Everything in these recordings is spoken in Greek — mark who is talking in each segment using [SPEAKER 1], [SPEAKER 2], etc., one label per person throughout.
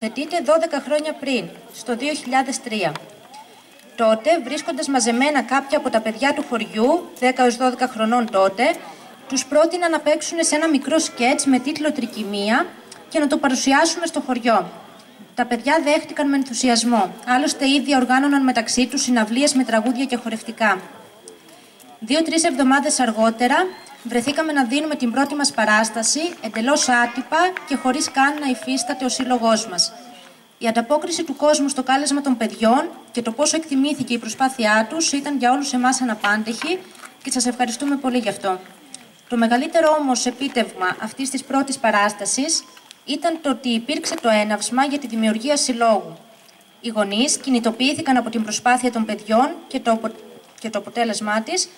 [SPEAKER 1] Θετείται 12 χρόνια πριν, στο 2003. Τότε, βρίσκοντας μαζεμένα κάποια από τα παιδιά του χωριού, 10-12 χρονών τότε, τους πρότεινα να παίξουν σε ένα μικρό σκέτς με τίτλο «Τρικυμία» και να το παρουσιάσουμε στο χωριό. Τα παιδιά δέχτηκαν με ενθουσιασμό, άλλωστε ήδη οργάνωναν μεταξύ τους συναυλίες με τραγούδια και χορευτικά. 2-3 εβδομάδες αργότερα, βρεθήκαμε να δίνουμε την πρώτη μας παράσταση, εντελώς άτυπα και χωρίς καν να υφίσταται ο σύλλογός μας. Η ανταπόκριση του κόσμου στο κάλεσμα των παιδιών και το πόσο εκτιμήθηκε η προσπάθειά τους ήταν για όλους εμάς αναπάντεχη και σας ευχαριστούμε πολύ γι' αυτό. Το μεγαλύτερο όμως επίτευγμα αυτής της πρώτης παράστασης ήταν το ότι υπήρξε το έναυσμα για τη δημιουργία συλλόγου. Οι γονείς κινητοποιήθηκαν από την προσπάθεια των παιδιών και το αποτέλεσμά της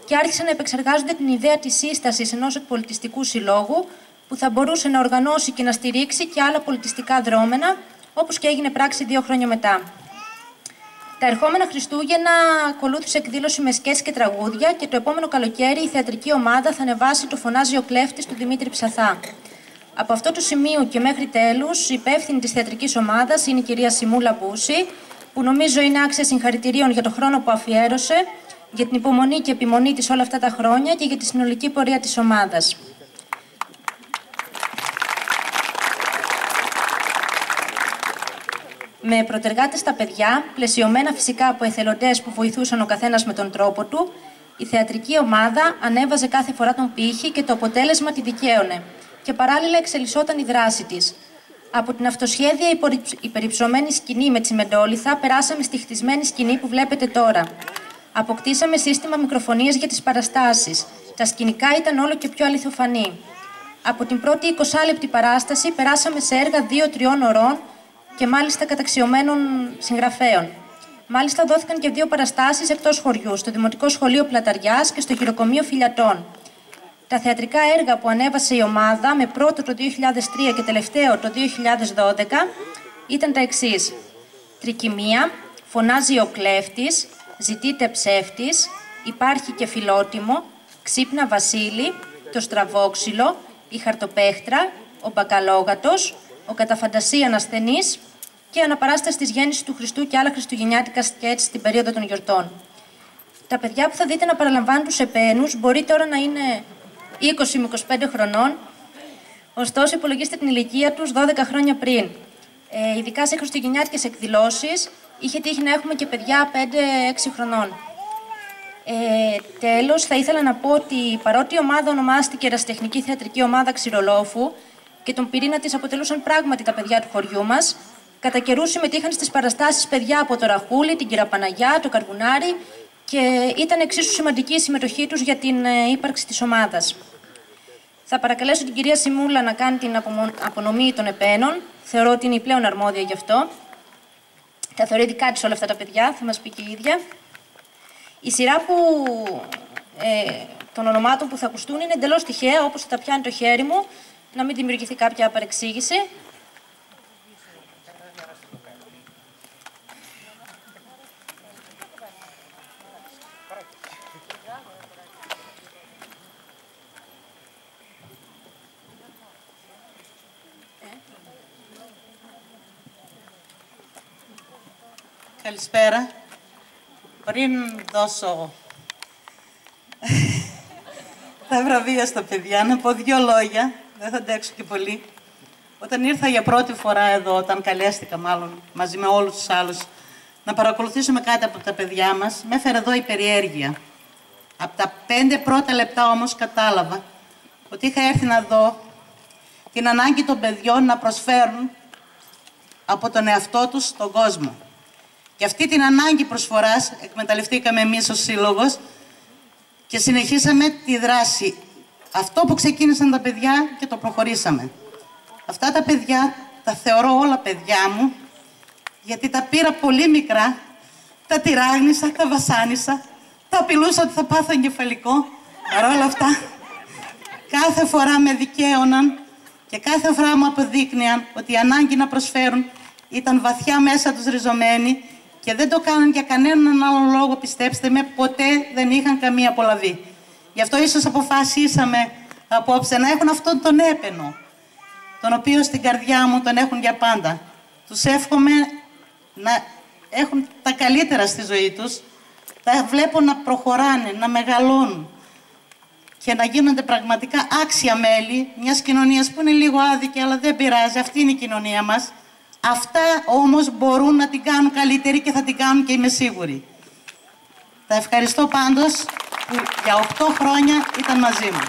[SPEAKER 1] και άρχισαν να επεξεργάζονται την ιδέα της σύστασης ενός εκπολιτιστικού συλλόγου που θα μπορούσε να οργανώσει και να στηρίξει και άλλα πολιτιστικά δρόμενα, όπως και έγινε πράξη 2 χρόνια μετά. Τα ερχόμενα Χριστούγεννα ακολούθησε εκδήλωση με σκέτς και τραγούδια και το επόμενο καλοκαίρι η θεατρική ομάδα θα ανεβάσει το «Φωνάζει ο κλέφτης» του Δημήτρη Ψαθά. Από αυτό το σημείο και μέχρι τέλους, η υπεύθυνη της θεατρικής ομάδας είναι η κυρία Σιμούλα Μπούση, που νομίζω είναι άξια συγχαρητηρίων για το χρόνο που αφιέρωσε, για την υπομονή και επιμονή της όλα αυτά τα χρόνια και για τη συνολική πορεία της ομάδας. Με προτεργάτες τα παιδιά, πλαισιωμένα φυσικά από εθελοντές που βοηθούσαν ο καθένας με τον τρόπο του, η θεατρική ομάδα ανέβαζε κάθε φορά τον πύχη και το αποτέλεσμα τη δικαίωνε και παράλληλα εξελισσόταν η δράση της. Από την αυτοσχέδια υπερυψωμένη σκηνή με τσιμεντόλιθα περάσαμε στη χτισμένη σκηνή που βλέπετε τώρα. Αποκτήσαμε σύστημα μικροφωνίας για τις παραστάσεις. Τα σκηνικά ήταν όλο και πιο αληθοφανή. Από την πρώτη 20 λεπτή παράσταση περάσαμε σε έργα 2-3 ωρών και μάλιστα καταξιωμένων συγγραφέων. Μάλιστα δόθηκαν και 2 παραστάσεις εκτός χωριού, στο Δημοτικό Σχολείο Πλαταριάς και στο Γυροκομείο Φιλιατών. Τα θεατρικά έργα που ανέβασε η ομάδα, με πρώτο το 2003 και τελευταίο το 2012, ήταν τα εξής: Τρικυμία, Φωνάζει ο κλέφτης, Ζητείτε ψεύτης, Υπάρχει και φιλότιμο, Ξύπνα Βασίλη, Το στραβόξυλο, Η χαρτοπέχτρα, Ο μπακαλόγατος, Ο καταφαντασίαν ασθενής και Αναπαράσταση της γέννησης του Χριστού και άλλα χριστουγεννιάτικα σκέτς στην περίοδο των γιορτών. Τα παιδιά που θα δείτε να παραλαμβάνουν τους επαίνους μπορεί τώρα να είναι 20 με 25 χρονών, ωστόσο υπολογίστε την ηλικία τους 12 χρόνια πριν. Ειδικά σε χριστουγεννιάτικες εκδηλώσεις είχε τύχει να έχουμε και παιδιά 5-6 χρονών. Τέλος, θα ήθελα να πω ότι παρότι η ομάδα ονομάστηκε Ερασιτεχνική Θεατρική Ομάδα Ξηρολόφου και τον πυρήνα της αποτελούσαν πράγματι τα παιδιά του χωριού μας, κατά καιρούς συμμετείχαν στις παραστάσεις παιδιά από το Ραχούλι, την Κυραπαναγιά, το Καρβουνάρι και ήταν εξίσου σημαντική η συμμετοχή τους για την ύπαρξη της ομάδας. Θα παρακαλέσω την κυρία Σιμούλα να κάνει την απονομή των επαίνων. Θεωρώ ότι είναι η πλέον αρμόδια γι' αυτό. Τα θεωρεί δικά της όλα αυτά τα παιδιά, θα μας πει και η ίδια. Η σειρά των ονομάτων που θα ακουστούν είναι εντελώς τυχαία, όπως θα τα πιάνει το χέρι μου, να μην δημιουργηθεί κάποια παρεξήγηση.
[SPEAKER 2] Καλησπέρα. Πριν δώσω τα βραβεία στα παιδιά, να πω 2 λόγια, δεν θα αντέξω και πολύ. Όταν ήρθα για πρώτη φορά εδώ, όταν καλέστηκα μάλλον μαζί με όλους τους άλλους, να παρακολουθήσουμε κάτι από τα παιδιά μας, με έφερε εδώ η περιέργεια. Από τα 5 πρώτα λεπτά όμως κατάλαβα ότι είχα έρθει να δω την ανάγκη των παιδιών να προσφέρουν από τον εαυτό τους στον κόσμο. Και αυτή την ανάγκη προσφοράς εκμεταλλευτήκαμε εμείς ως σύλλογος και συνεχίσαμε τη δράση. Αυτό που ξεκίνησαν τα παιδιά και το προχωρήσαμε. Αυτά τα παιδιά τα θεωρώ όλα παιδιά μου, γιατί τα πήρα πολύ μικρά, τα τυράγνησα, τα βασάνισα, τα απειλούσα ότι θα πάθω εγκεφαλικό. Παρ' όλα αυτά, κάθε φορά με δικαίωναν και κάθε φορά μου αποδείκνυαν ότι η ανάγκη να προσφέρουν ήταν βαθιά μέσα τους ριζωμένη και δεν το κάναν για κανέναν άλλον λόγο, πιστέψτε με, ποτέ δεν είχαν καμία απολαβή. Γι' αυτό ίσως αποφασίσαμε απόψε να έχουν αυτόν τον έπαινο, τον οποίο στην καρδιά μου τον έχουν για πάντα. Τους εύχομαι να έχουν τα καλύτερα στη ζωή τους, τα βλέπω να προχωράνε, να μεγαλώνουν και να γίνονται πραγματικά άξια μέλη μιας κοινωνίας που είναι λίγο άδικη, αλλά δεν πειράζει, αυτή είναι η κοινωνία μας. Αυτά όμως μπορούν να την κάνουν καλύτερη και θα την κάνουν και είμαι σίγουρη. Τα ευχαριστώ πάντως που για 8 χρόνια ήταν μαζί μου.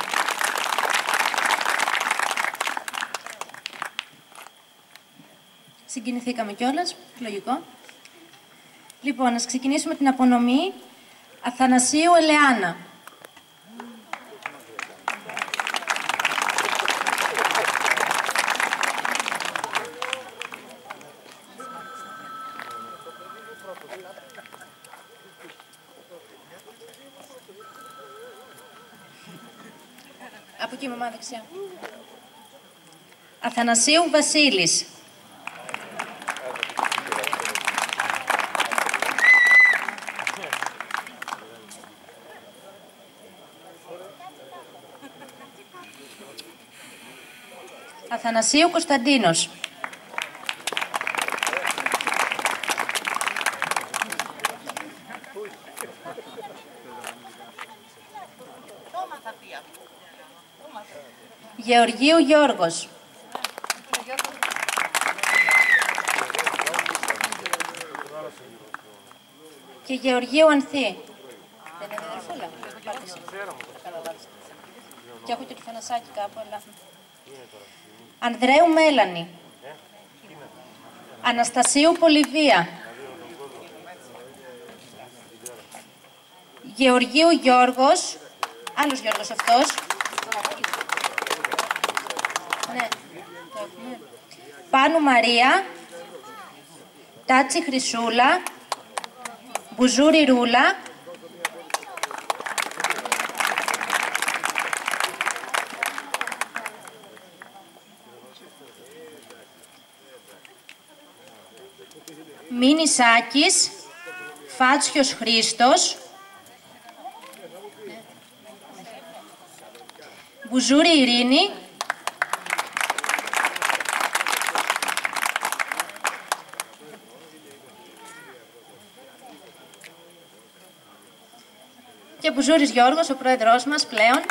[SPEAKER 1] Συγκινηθήκαμε κιόλας, λογικό. Λοιπόν, ας ξεκινήσουμε την απονομή. Αθανασίου Ελεάνα. Από εκεί μαμά δεξιά. Αθανασίου Βασίλης. Αθανασίου Κωνσταντίνος. Γεωργίου Γιώργος. Και Γεωργίου Ανθή. Δεν είναι αδερφούλα. Και έχω και το Θανασάκι κάπου, αλλά... Ανδρέου Μέλανη. Αναστασίου Πολυβία. Γεωργίου Γιώργος. Άλλος Γιώργος αυτός. Ναι. Πάνου Μαρία. Τάτσι Χρυσούλα. Μπουζούρι Ρούλα. Μίνης Άκης. Φάτσιος Χρήστος. Μπουζούρι Ειρήνη. Και Μπουζούρης Γιώργος, ο πρόεδρός μας πλέον.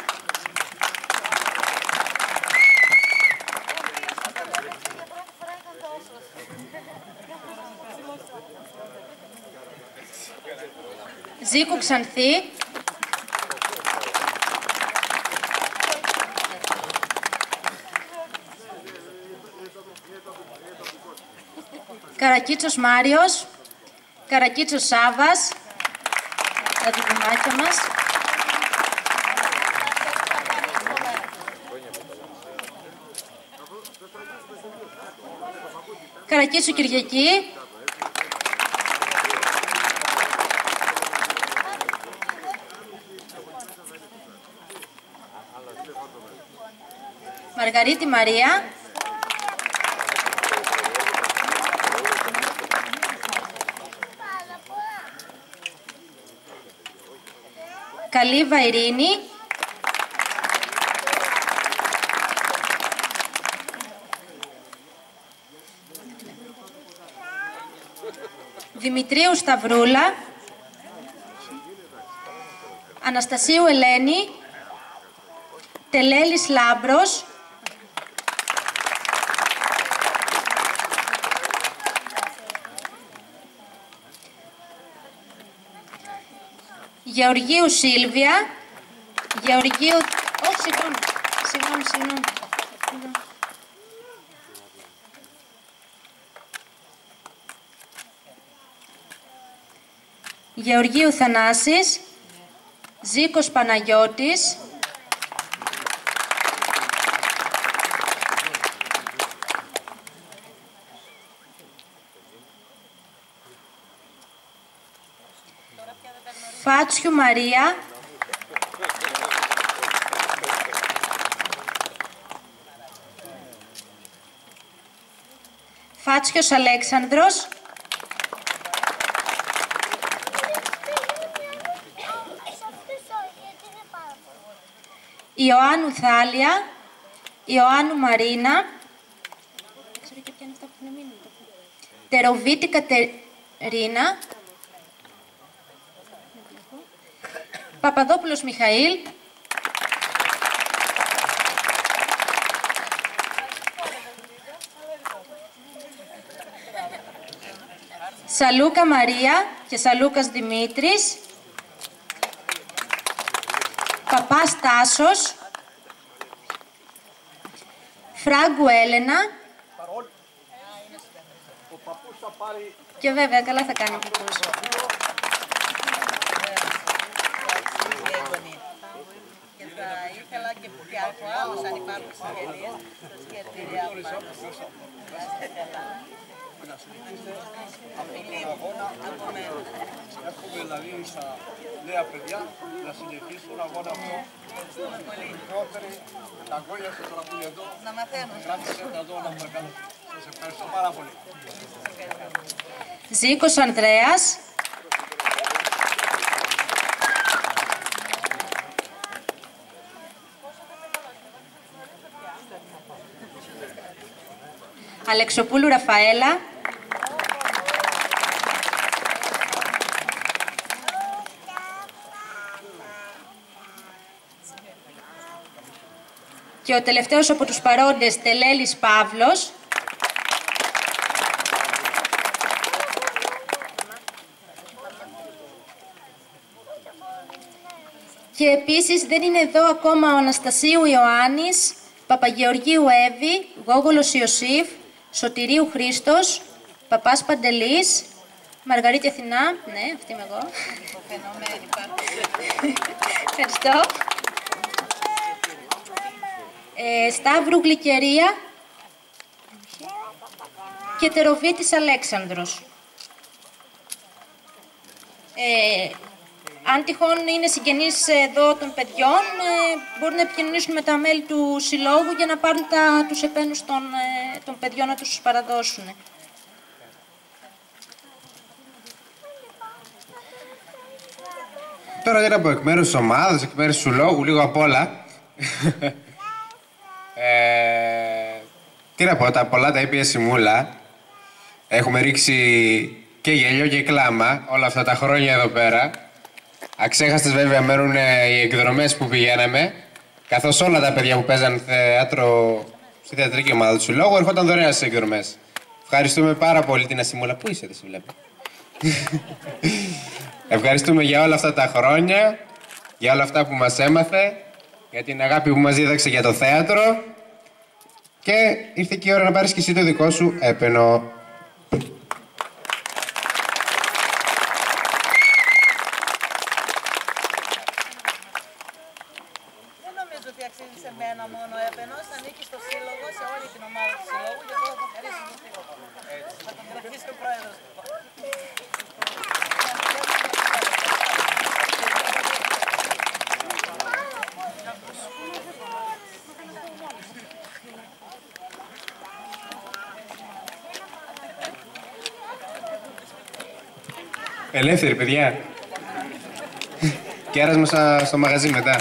[SPEAKER 1] Ζήκου Ξανθή. Καρακίτσος Μάριος. Καρακίτσος Σάβας. Τα διδυμάκια μας. Καρακίτσου Κυριακή. Μαργαρίτη Μαρία. Καλύβα Ειρήνη. Δημητρίου Σταυρούλα. Αναστασίου Ελένη. Τελέλης Λάμπρος. Γεωργίου Σίλβια. Γεωργίου... Όχι, συγγνώμη. Γεωργίου Θανάσης. Ζήκος Παναγιώτης. Φάτσιου Μαρία. Φάτσιος Αλέξανδρος. Ιωάννου Θάλια. Ιωάννου Μαρίνα. Δεν ξέρω και ποια είναι αυτά που έχουν μείνει. Τεροβίτη Κατερίνα, Παπαδόπουλος Μιχαήλ, Σαλούκα Μαρία και Σαλούκας Δημήτρης, Παπάς Τάσος, Φράγκου Έλενα και βέβαια καλά θα κάνει ο παππούς.
[SPEAKER 2] Και θα ήθελα και από άλλους, αν υπάρχουν συγγενείς, τα συγχαρητήριά μας.
[SPEAKER 3] Εύχομαι δηλαδή στα νέα παιδιά να συνεχίσουν αγώνα αυτό. Μικρότεροι, τα γόνια στο τραγούδι εδώ.
[SPEAKER 2] Να μαθαίνουν.
[SPEAKER 3] Κράτησε τα δω να παρακαλώ. Σας ευχαριστώ πάρα πολύ.
[SPEAKER 1] Ζήκος Ανδρέας, Αλεξοπούλου Ραφαέλα, και ο τελευταίος από τους παρόντες, Τελέλης Παύλος. Και επίσης δεν είναι εδώ ακόμα ο Αναστασίου Ιωάννης, Παπαγεωργίου Εύη, Γόγολος Ιωσήφ, Σωτηρίου Χρήστος, Παπάς Παντελής, Μαργαρίτη Αθηνά, ναι, αυτή είμαι εγώ. Ευχαριστώ. Σταύρου Γλυκερία και Τεροβίτης Αλέξανδρος. Αν τυχόν είναι συγγενείς εδώ των παιδιών, μπορούν να επικοινωνήσουν με τα μέλη του συλλόγου για να πάρουν τους επένους των παιδιών να τους παραδώσουν.
[SPEAKER 4] Τώρα δεν από εκ μέρους της ομάδας, εκ μέρους του συλλόγου, λίγο απ' όλα. Τι να πω, πολλά τα είπε η Σιμούλα. Έχουμε ρίξει και γέλιο και κλάμα όλα αυτά τα χρόνια εδώ πέρα. Αξέχαστες βέβαια μένουν οι εκδρομές που πηγαίναμε, καθώς όλα τα παιδιά που παίζαν θέατρο στη θεατρική ομάδα του συλλόγου ερχόταν δωρεάν στις εκδρομές. Ευχαριστούμε πάρα πολύ την Ασημούλα. Πού είσαι, δεν σε βλέπω. Ευχαριστούμε για όλα αυτά τα χρόνια, για όλα αυτά που μας έμαθε, για την αγάπη που μας δίδαξε για το θέατρο και ήρθε και η ώρα να πάρεις και εσύ το δικό σου έπαινο.
[SPEAKER 2] Ότι αξίζει σε μένα μόνο έπαινος, ανήκει στο σύλλογο, σε όλη την ομάδα του συλλόγου, γι' αυτό θα ευχαρίσω τον σύλλογο. Θα τον κρατήσει ο πρόεδρος.
[SPEAKER 4] Ελεύθερη, παιδιά. Κέρασμα στο μαγαζί μετά.